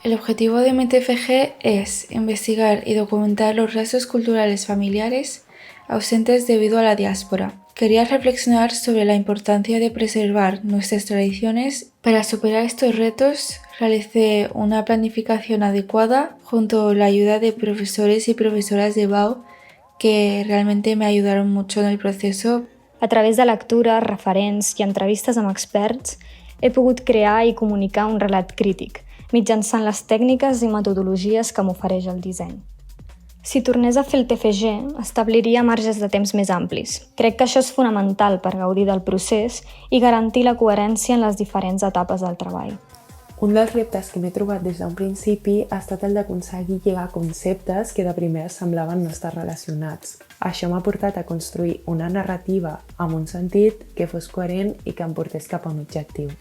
El objetivo de mi TFG es investigar y documentar los restos culturales familiares ausentes debido a la diáspora. Quería reflexionar sobre la importancia de preservar nuestras tradiciones. Para superar estos retos, realicé una planificación adecuada junto a la ayuda de profesores y profesoras de BAU que realmente me ayudaron mucho en el proceso. A través de lectures, referents i entrevistes amb experts, he pogut crear i comunicar un relat crític, mitjançant les tècniques i metodologies que m'ofereix el disseny. Si tornés a fer el TFG, establiria marges de temps més amplis. Crec que això és fonamental per gaudir del procés i garantir la coherència en les diferents etapes del treball. Un dels reptes que m'he trobat des d'un principi ha estat el d'aconseguir lligar conceptes que de primer semblaven no estar relacionats. Això m'ha portat a construir una narrativa amb un sentit que fos coherent i que em portés cap a un objectiu.